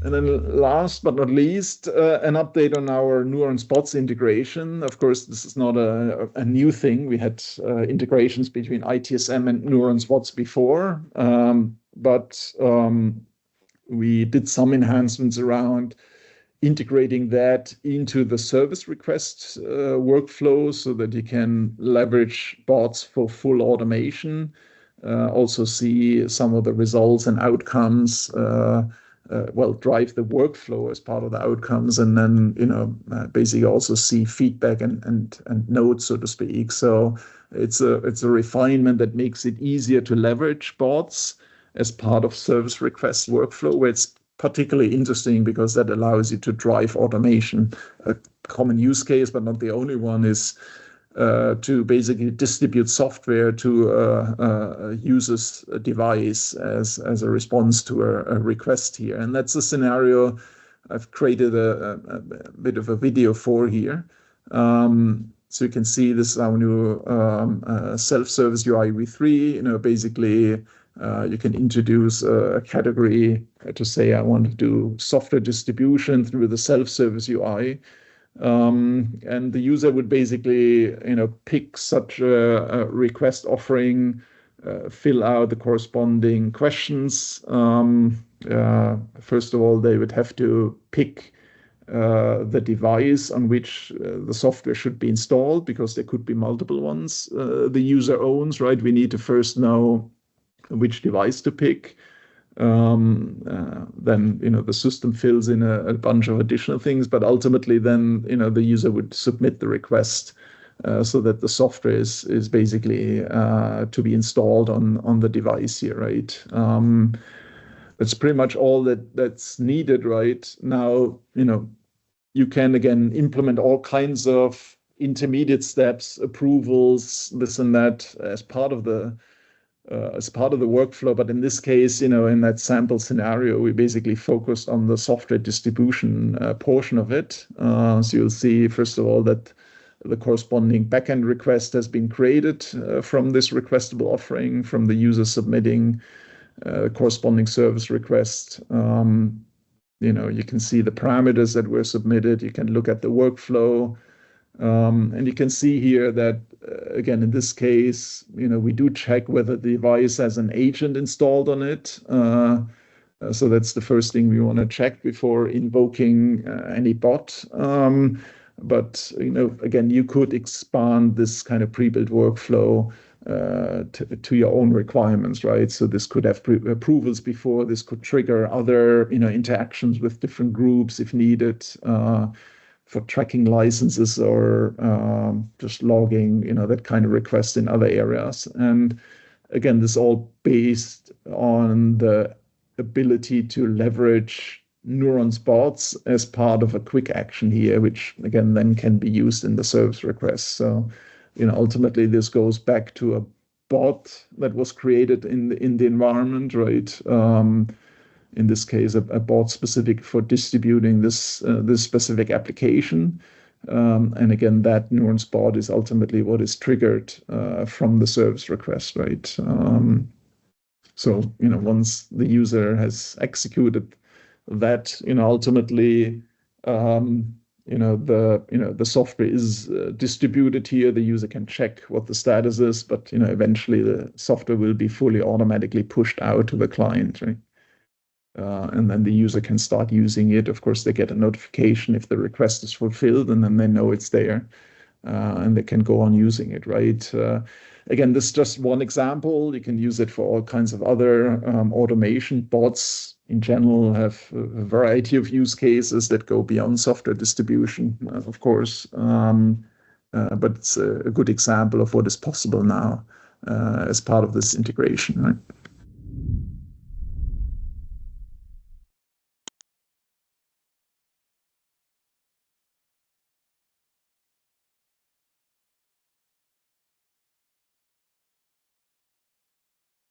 And then last but not least, an update on our Neurons bots integration. Of course, this is not a new thing. We had integrations between ITSM and Neurons bots before, but we did some enhancements around integrating that into the service request workflow so that you can leverage bots for full automation, also see some of the results and outcomes, drive the workflow as part of the outcomes, and then, basically also see feedback and notes, so to speak. So it's a refinement that makes it easier to leverage bots as part of service request workflow, where it's particularly interesting because that allows you to drive automation. A common use case, but not the only one, is to basically distribute software to a user's device as a response to a request here. And that's a scenario I've created a bit of a video for here. So you can see this is our new self-service UI v3. Basically, you can introduce a category to say, I want to do software distribution through the self-service UI. And the user would basically, pick such a request offering, fill out the corresponding questions. First of all, they would have to pick the device on which the software should be installed, because there could be multiple ones the user owns, right? We need to first know which device to pick. Then the system fills in a bunch of additional things, but ultimately then the user would submit the request so that the software is basically to be installed on the device here, right? That's pretty much all that's needed right now. You can again implement all kinds of intermediate steps, approvals, this and that as part of the workflow. But in this case, in that sample scenario, we basically focused on the software distribution portion of it. So you'll see, first of all, that the corresponding backend request has been created from this requestable offering, from the user submitting corresponding service request. You can see the parameters that were submitted. You can look at the workflow. And you can see here that, again, in this case, we do check whether the device has an agent installed on it. So that's the first thing we want to check before invoking any bot. But, again, you could expand this kind of pre-built workflow to your own requirements, right? So this could have approvals before. This could trigger other, interactions with different groups if needed. For tracking licenses or just logging, that kind of request in other areas. And again, this is all based on the ability to leverage Neurons bots as part of a quick action here, which again then can be used in the service request. So, ultimately this goes back to a bot that was created in the environment, right? In this case, a bot specific for distributing this specific application. And again, that Neurons bot is ultimately what is triggered from the service request, right? So, once the user has executed that, ultimately, the software is distributed here. The user can check what the status is, but, eventually the software will be fully automatically pushed out to the client, right? And then the user can start using it. Of course, they get a notification if the request is fulfilled, and then they know it's there, and they can go on using it, right? Again, this is just one example. You can use it for all kinds of other automation. Bots in general have a variety of use cases that go beyond software distribution, of course. But it's a good example of what is possible now as part of this integration, right?